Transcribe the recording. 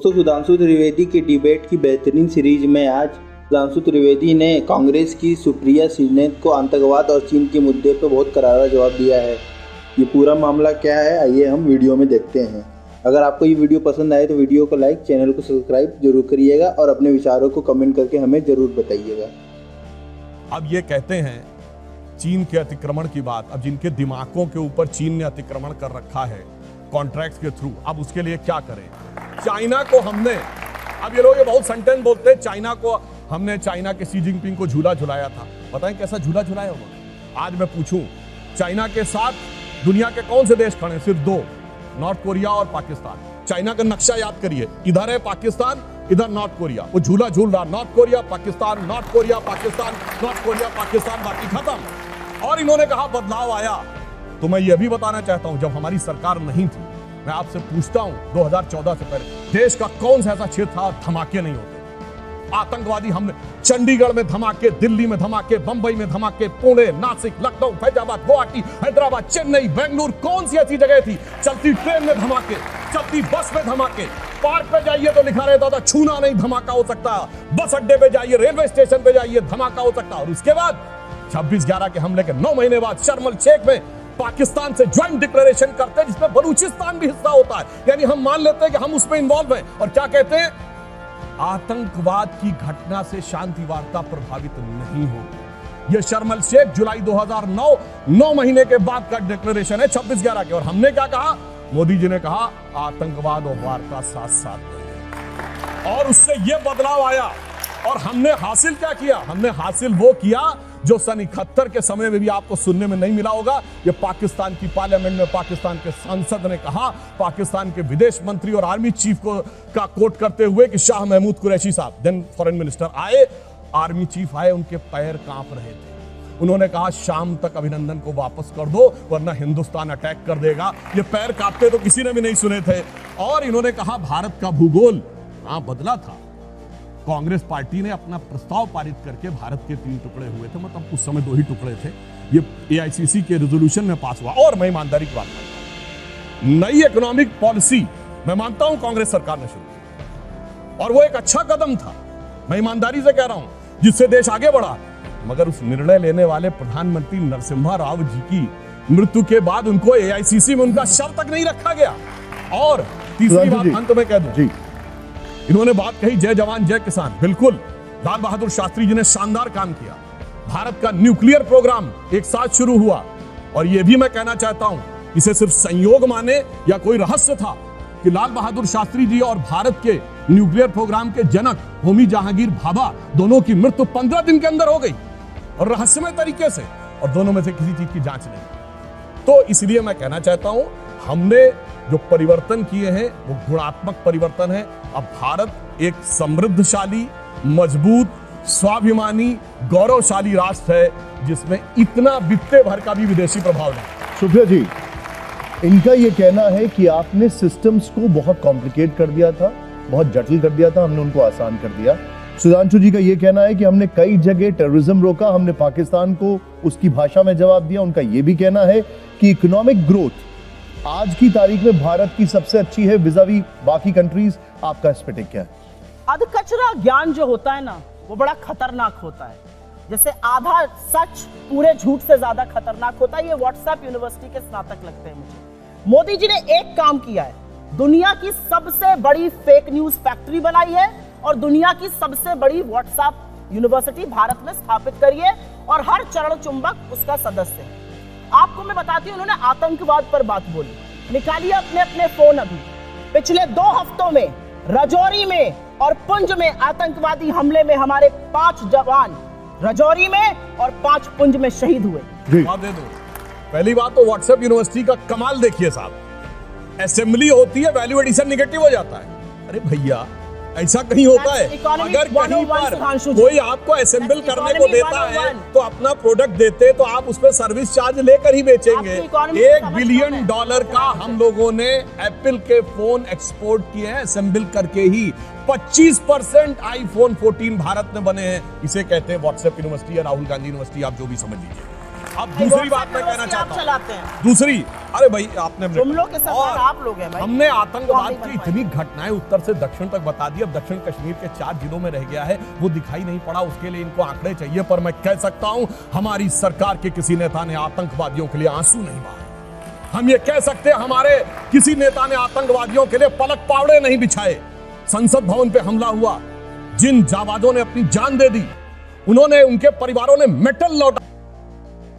दोस्तों, सुधांशु त्रिवेदी की डिबेट की बेहतरीन सीरीज में आज सुधांशु त्रिवेदी ने कांग्रेस की सुप्रिया श्रीनेत को आतंकवाद और चीन के मुद्दे पर बहुत करारा जवाब दिया है। ये पूरा मामला क्या है, आइए हम वीडियो में देखते हैं। अगर आपको ये वीडियो पसंद आए तो वीडियो को लाइक, चैनल को सब्सक्राइब जरूर करिएगा और अपने विचारों को कमेंट करके हमें जरूर बताइएगा। अब ये कहते हैं चीन के अतिक्रमण की बात, अब जिनके दिमागों के ऊपर चीन ने अतिक्रमण कर रखा है कॉन्ट्रैक्ट्स के थ्रू, अब उसके लिए क्या करें। चाइना को हमने, अब ये लोग ये बहुत सेंटेंस बोलते हैं, चाइना को हमने, चाइना के शी जिनपिंग को झूला झुलाया था। बताएं कैसा झूला झुलाया उन्होंने। आज मैं पूछूं, चाइना के साथ दुनिया के कौन से देश खड़े हैं? सिर्फ दो, नॉर्थ कोरिया और पाकिस्तान। चाइना का नक्शा याद करिए, इधर है पाकिस्तान, इधर नॉर्थ कोरिया। वो झूला झूल रहा, north Korea Pakistan, north Korea Pakistan, north Korea Pakistan, बाकी खत्म। और इन्होंने कहा बदलाव आया। तो मैं ये भी बताना चाहता हूं, जब हमारी सरकार नहीं थी, मैं आपसे पूछता हूं 2014 से पहले देश का कौन सा ऐसा क्षेत्र था धमाके नहीं होते। आतंकवादी हमले, चंडीगढ़ में धमाके, दिल्ली में धमाके, बंबई में धमाके, पुणे, नासिक, लखनऊ, फैजाबाद, गुवाहाटी, हैदराबाद, चेन्नई, बेंगलुरु, कौन सी ऐसी जगह थी? चलती ट्रेन में धमाके, चलती बस में धमाके, पार्क पे जाइए तो लिखा रहता था छूना नहीं धमाका हो सकता, बस अड्डे पे जाइए, रेलवे स्टेशन पे जाइए धमाका हो सकता। और उसके बाद 26/11 के हमले के 9 महीने बाद शर्म एल शेख में पाकिस्तान से ज्वाइंट डिक्लेरेशन करते हैं जिसमें बलूचिस्तान भी हिस्सा होता है। यानी हम मान लेते हैं कि हम उसमें इन्वॉल्व हैं। और क्या कहते हैं? आतंकवाद की घटना से शांति वार्ता प्रभावित नहीं होगी। यह शर्म एल शेख जुलाई 2009, 9 महीने के बाद का डिक्लेरेशन है 26/11 के। और हमने क्या कहा? मोदी जी ने कहा आतंकवाद और वार्ता साथ साथ, और उससे यह बदलाव आया। और हमने हासिल क्या किया? हमने हासिल वो किया जो सन 71 के समय में भी आपको सुनने में नहीं मिला होगा। ये पाकिस्तान की पार्लियामेंट में पाकिस्तान के सांसद ने कहा, पाकिस्तान के विदेश मंत्री और आर्मी चीफ का कोट करते हुए कि शाह महमूद कुरैशी साहब, देन फॉरेन मिनिस्टर, आए, आर्मी चीफ आए, उनके पैर कांप रहे थे। उन्होंने कहा शाम तक अभिनंदन को वापस कर दो वरना हिंदुस्तान अटैक कर देगा। ये पैर कांपते तो किसी ने भी नहीं सुने थे। और इन्होंने कहा भारत का भूगोल बदला था। कांग्रेस पार्टी ने अपना प्रस्ताव पारित करके भारत के 3 टुकड़े हुए थे, मतलब उस समय 2 ही टुकड़े थे। ये एआईसीसी के रेजोल्यूशन में पास हुआ। और मैं ईमानदारी की बात करता हूं, नई इकोनॉमिक पॉलिसी मैं मानता हूं कांग्रेस सरकार ने शुरू की और वो एक अच्छा कदम था, मैं ईमानदारी से कह रहा हूं, जिससे देश आगे बढ़ा। मगर उस निर्णय लेने वाले प्रधानमंत्री नरसिम्हा राव जी की मृत्यु के बाद उनको एआईसीसी में उनका शव तक नहीं रखा गया। और तीसरी बात अंत में कह दूं, इन्होंने बात कही जय जवान जय किसान। बिल्कुल, लाल बहादुर शास्त्री जी ने शानदार काम किया। भारत का न्यूक्लियर प्रोग्राम एक साथ शुरू हुआ। और यह भी मैं कहना चाहता हूं, इसे सिर्फ संयोग माने या कोई रहस्य था कि लाल बहादुर शास्त्री जी और भारत के न्यूक्लियर प्रोग्राम के जनक होमी जहांगीर भाभा दोनों की मृत्यु 15 दिन के अंदर हो गई और रहस्यमय तरीके से, और दोनों में से किसी चीज की जांच नहीं। तो इसलिए मैं कहना चाहता हूं, हमने जो परिवर्तन किए हैं वो गुणात्मक परिवर्तन है। अब भारत एक समृद्धशाली, मजबूत, स्वाभिमानी, गौरवशाली राष्ट्र है जिसमें इतना वित्तीय भर का भी विदेशी प्रभाव नहीं। सुप्रिया जी, इनका ये कहना है कि आपने सिस्टम्स को बहुत कॉम्प्लिकेट कर दिया था, बहुत जटिल कर दिया था, हमने उनको आसान कर दिया। सुधांशु जी का ये कहना है कि हमने कई जगह टेररिज्म रोका, हमने पाकिस्तान को उसकी भाषा में जवाब दिया। उनका ये भी कहना है कि इकोनॉमिक ग्रोथ आज की तारीख में भारत की सबसे अच्छी है विज़ावी बाकी कंट्रीज। आपका इस पे टेक क्या है? अधकचरा ज्ञान जो होता है ना, वो बड़ा खतरनाक होता है। जैसे आधा सच पूरे झूठ से ज्यादा खतरनाक होता है। ये व्हाट्सएप यूनिवर्सिटी के स्नातक लगते हैं मुझे। मोदी जी ने एक काम किया है, दुनिया की सबसे बड़ी फेक न्यूज फैक्ट्री बनाई है और दुनिया की सबसे बड़ी व्हाट्सएप यूनिवर्सिटी भारत में स्थापित करी है और हर चरण चुंबक उसका सदस्य है। आपको मैं बताती हूं, उन्होंने आतंकवाद पर बात बोली। निकालिए अपने अपने फोन अभी, पिछले 2 हफ्तों में राजौरी में और पुंछ में आतंकवादी हमले में हमारे 5 जवान राजौरी में और 5 पुंछ में शहीद हुए। दे दो। पहली बात तो व्हाट्सएप यूनिवर्सिटी का कमाल देखिए साहब, असेंबली होती है, वैल्यू एडिशन निगेटिव हो जाता है। अरे भैया, ऐसा कहीं होता है? अगर कहीं पर कोई आपको असेंबल करने को देता है तो अपना प्रोडक्ट देते तो आप उस पर सर्विस चार्ज लेकर ही बेचेंगे। $1 बिलियन का हम लोगों ने एप्पल के फोन एक्सपोर्ट किए हैं असेंबल करके ही। 25% आईफोन 14 भारत में बने हैं। इसे कहते हैं व्हाट्सएप यूनिवर्सिटी या राहुल गांधी यूनिवर्सिटी, आप जो भी समझ लीजिए। अब दूसरी बात मैं कहना आप चाहता चलाते हूँ, हैं। दूसरी, अरे भाई आपने जुमलों के सरदार और आप लोग हैं भाई। हमने आतंकवाद कौन की नहीं इतनी घटनाएं उत्तर से दक्षिण तक बता दी, अब दक्षिण कश्मीर के 4 जिलों में रह गया है, वो दिखाई नहीं पड़ा, उसके लिए इनको आंकड़े चाहिए। पर मैं कह सकता हूं हमारी सरकार के किसी नेता ने आतंकवादियों के लिए आंसू नहीं बहाए। हम ये कह सकते हैं हमारे किसी नेता ने आतंकवादियों के लिए पलक पावड़े नहीं बिछाए। संसद भवन पे हमला हुआ, जिन जाबाजों ने अपनी जान दे दी, उन्होंने, उनके परिवारों ने मेटल लौटा